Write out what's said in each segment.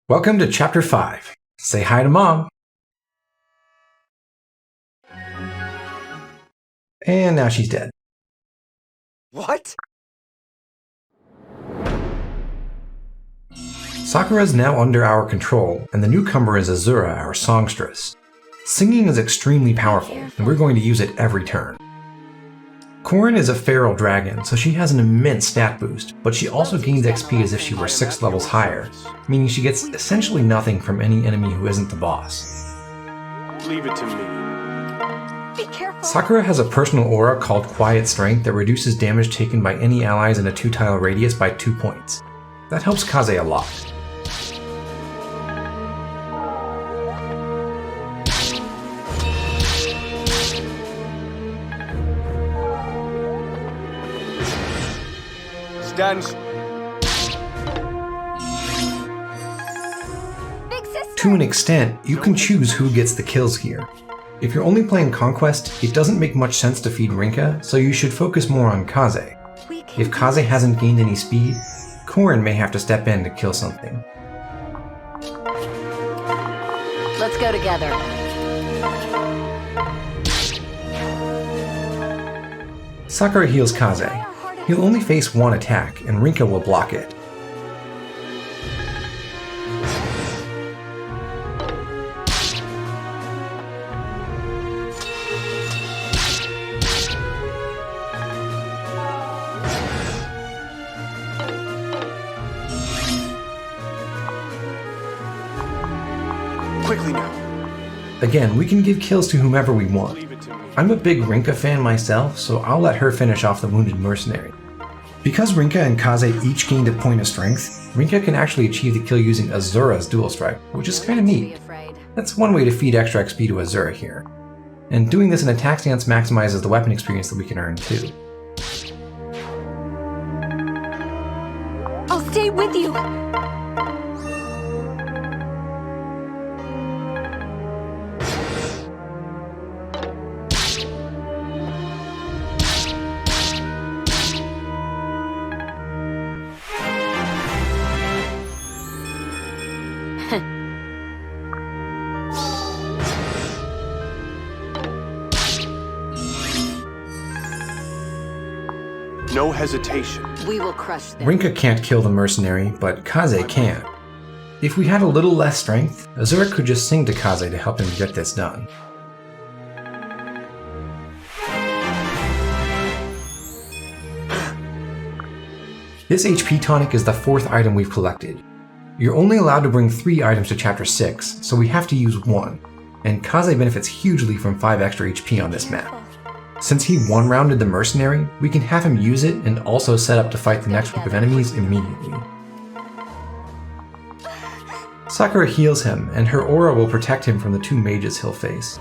Welcome to Chapter 5. Say hi to Mom. And now she's dead. What? Sakura is now under our control, and the newcomer is Azura, our songstress. Singing is extremely powerful, and we're going to use it every turn. Corrin is a feral dragon, so she has an immense stat boost, but she also gains XP as if she were 6 levels higher, meaning she gets essentially nothing from any enemy who isn't the boss. Leave it to me. Be careful. Sakura has a personal aura called Quiet Strength that reduces damage taken by any allies in a 2-tile radius by 2 points. That helps Kaze a lot. Stands. Big sister. To an extent, you can choose who gets the kills here. If you're only playing Conquest, it doesn't make much sense to feed Rinkah, so you should focus more on Kaze. If Kaze hasn't gained any speed, Corrin may have to step in to kill something. Let's go together. Sakura heals Kaze. He'll only face one attack, and Rinkah will block it. Quickly now. Again, we can give kills to whomever we want. Leave it to me. I'm a big Rinkah fan myself, so I'll let her finish off the wounded mercenary. Because Rinkah and Kaze each gained a point of strength, Rinkah can actually achieve the kill using Azura's dual strike, which is kinda neat. That's one way to feed extra XP to Azura here. And doing this in attack stance maximizes the weapon experience that we can earn too. I'll stay with you. No hesitation. We will crush them. Rinkah can't kill the mercenary, but Kaze can. If we had a little less strength, Azura could just sing to Kaze to help him get this done. This HP tonic is the 4th item we've collected. You're only allowed to bring 3 items to Chapter 6, so we have to use 1, and Kaze benefits hugely from 5 extra HP on this map. Since he one-rounded the mercenary, we can have him use it and also set up to fight the next group of enemies immediately. Sakura heals him, and her aura will protect him from the 2 mages he'll face.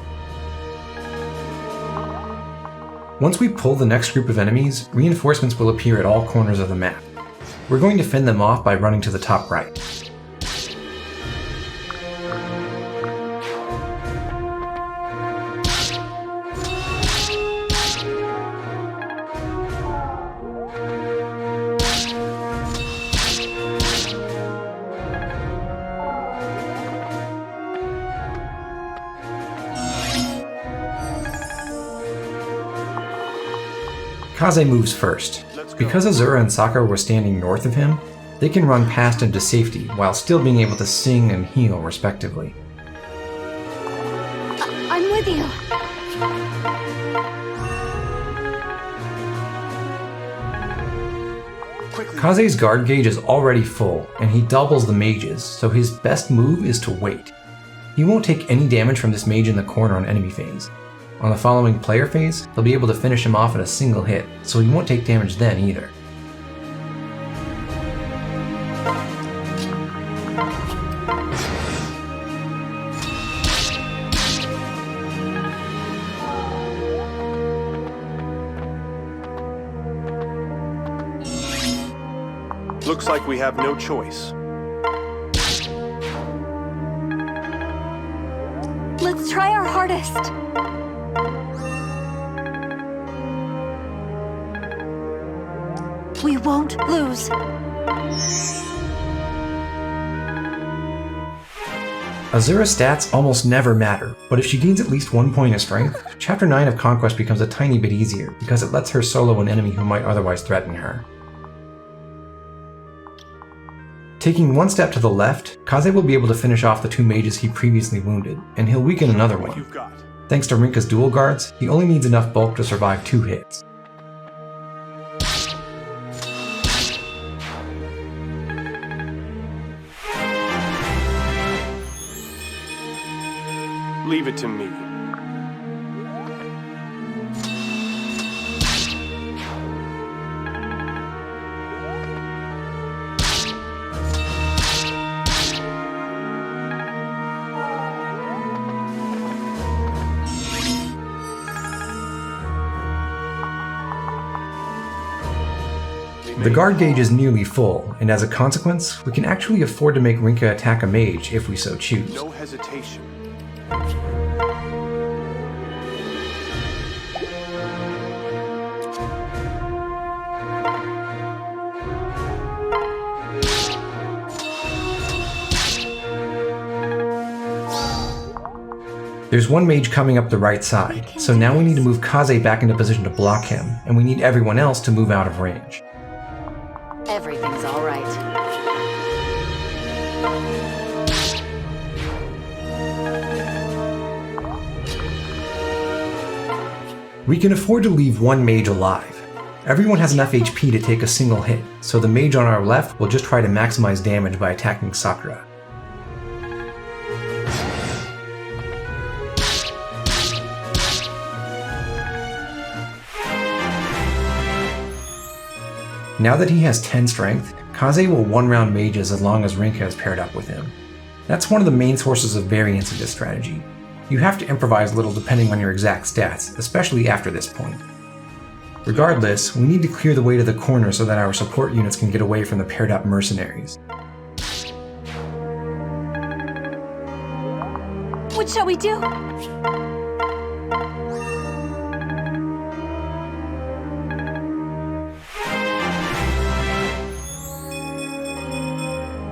Once we pull the next group of enemies, reinforcements will appear at all corners of the map. We're going to fend them off by running to the top right. Kaze moves first. Because Azura and Sakura were standing north of him, they can run past him to safety while still being able to sing and heal respectively. I'm with you. Quickly. Kaze's guard gauge is already full, and he doubles the mages, so his best move is to wait. He won't take any damage from this mage in the corner on enemy phase. On the following player phase, they'll be able to finish him off in a single hit, so he won't take damage then either. Looks like we have no choice. Let's try our hardest. We won't lose. Azura's stats almost never matter, but if she gains at least 1 point of strength, Chapter 9 of Conquest becomes a tiny bit easier because it lets her solo an enemy who might otherwise threaten her. Taking one step to the left, Kaze will be able to finish off the 2 mages he previously wounded, and he'll weaken another one. Thanks to Rinkah's dual guards, he only needs enough bulk to survive 2 hits. Leave it to me. The guard gauge is nearly full, and as a consequence, we can actually afford to make Rinkah attack a mage if we so choose. No hesitation. There's one mage coming up the right side, so now we need to move Kaze back into position to block him, and we need everyone else to move out of range. Everything's all right. We can afford to leave one mage alive. Everyone has enough HP to take a single hit, so the mage on our left will just try to maximize damage by attacking Citra. Now that he has 10 strength, Kaze will one-round mages as long as Rinkah is paired up with him. That's one of the main sources of variance in this strategy. You have to improvise a little depending on your exact stats, especially after this point. Regardless, we need to clear the way to the corner so that our support units can get away from the paired up mercenaries. What shall we do?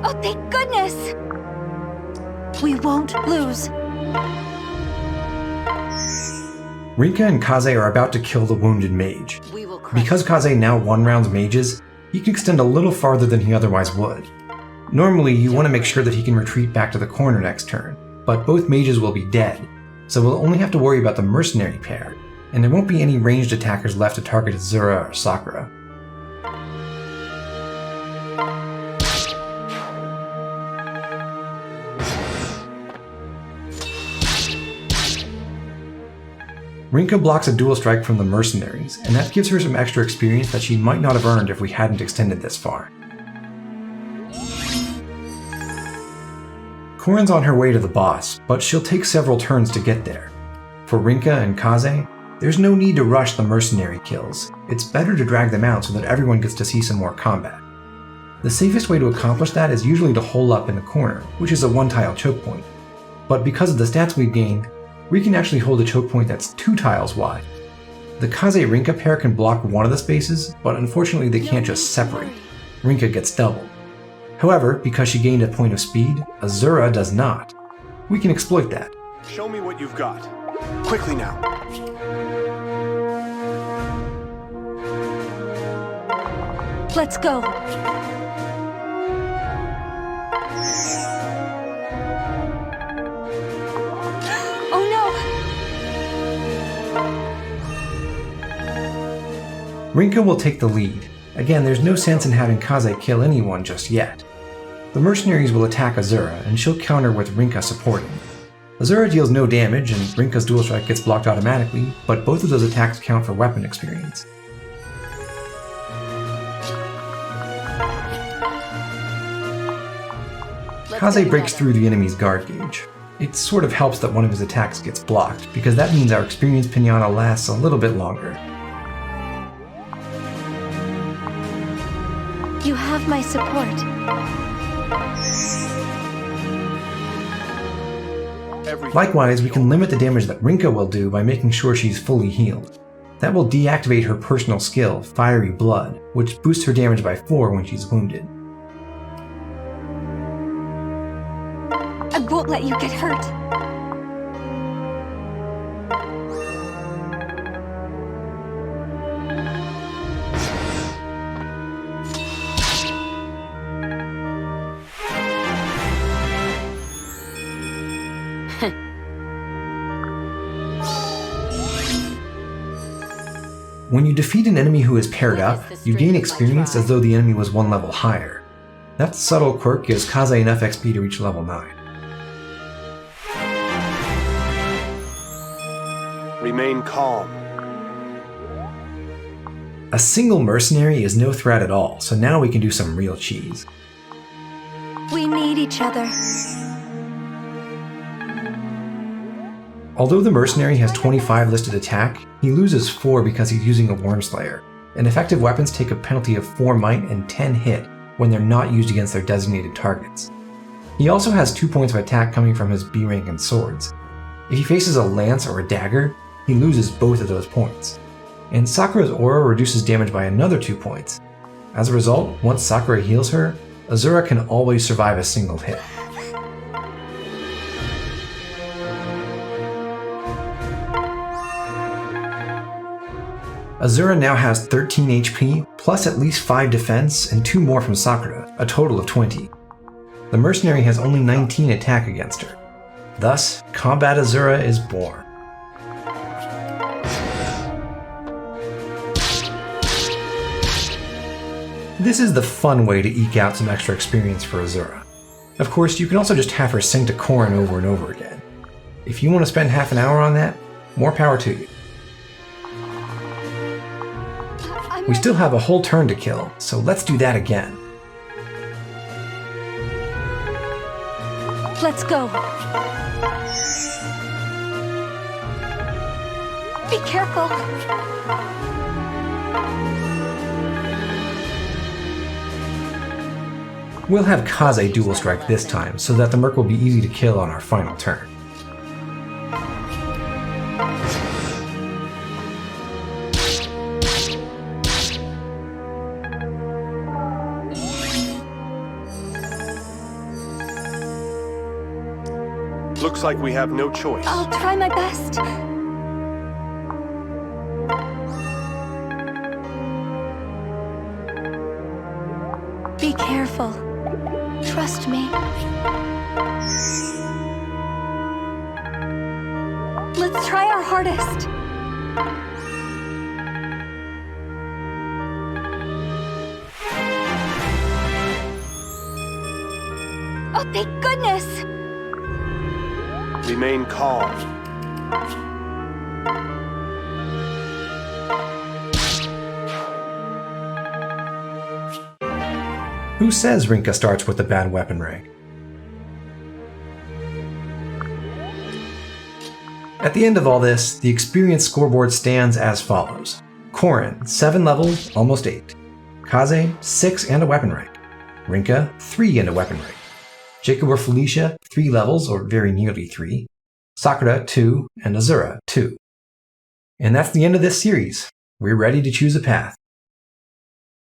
Oh, thank goodness! We won't lose. Rinkah and Kaze are about to kill the wounded mage. Because Kaze now one-rounds mages, he can extend a little farther than he otherwise would. Normally, you want to make sure that he can retreat back to the corner next turn, but both mages will be dead, so we'll only have to worry about the mercenary pair, and there won't be any ranged attackers left to target Azura or Citra. Rinkah blocks a dual strike from the mercenaries, and that gives her some extra experience that she might not have earned if we hadn't extended this far. Corrin's on her way to the boss, but she'll take several turns to get there. For Rinkah and Kaze, there's no need to rush the mercenary kills. It's better to drag them out so that everyone gets to see some more combat. The safest way to accomplish that is usually to hole up in the corner, which is a one-tile choke point. But because of the stats we've gained, we can actually hold a choke point that's 2 tiles wide. The Kaze-Rinkah pair can block one of the spaces, but unfortunately they can't just separate. Rinkah gets doubled. However, because she gained a point of speed, Azura does not. We can exploit that. Show me what you've got. Quickly now. Let's go. Rinkah will take the lead. Again, there's no sense in having Kaze kill anyone just yet. The mercenaries will attack Azura, and she'll counter with Rinkah supporting. Azura deals no damage, and Rinkah's dual strike gets blocked automatically, but both of those attacks count for weapon experience. Kaze breaks through the enemy's guard gauge. It sort of helps that one of his attacks gets blocked, because that means our experience pinata lasts a little bit longer. You have my support. Likewise, we can limit the damage that Rinkah will do by making sure she's fully healed. That will deactivate her personal skill, Fiery Blood, which boosts her damage by 4 when she's wounded. I won't let you get hurt. When you defeat an enemy who is paired up, you gain experience as though the enemy was one level higher. That subtle quirk gives Kaze enough XP to reach level 9. Remain calm. A single mercenary is no threat at all, so now we can do some real cheese. We need each other. Although the mercenary has 25 listed attack, he loses 4 because he's using a Wormslayer, and effective weapons take a penalty of 4 might and 10 hit when they're not used against their designated targets. He also has 2 points of attack coming from his B rank and swords. If he faces a lance or a dagger, he loses both of those points. And Sakura's aura reduces damage by another 2 points. As a result, once Sakura heals her, Azura can always survive a single hit. Azura now has 13 HP, plus at least 5 defense and 2 more from Sakura, a total of 20. The mercenary has only 19 attack against her. Thus, Combat Azura is born. This is the fun way to eke out some extra experience for Azura. Of course, you can also just have her sing to Corrin over and over again. If you want to spend half an hour on that, more power to you. We still have a whole turn to kill, so let's do that again. Let's go. Be careful. We'll have Kaze dual strike this time, so that the Merc will be easy to kill on our final turn. Looks like we have no choice. I'll try my best. Be careful. Trust me. Let's try our hardest. Oh, thank goodness! Remain calm. Who says Rinkah starts with a bad weapon rank? At the end of all this, the experience scoreboard stands as follows. Corrin, 7 levels, almost 8. Kaze, 6 and a weapon rank. Rinkah, 3 and a weapon rank. Jacob or Felicia, 3 levels, or very nearly 3. Sakura, 2, and Azura, 2. And that's the end of this series. We're ready to choose a path.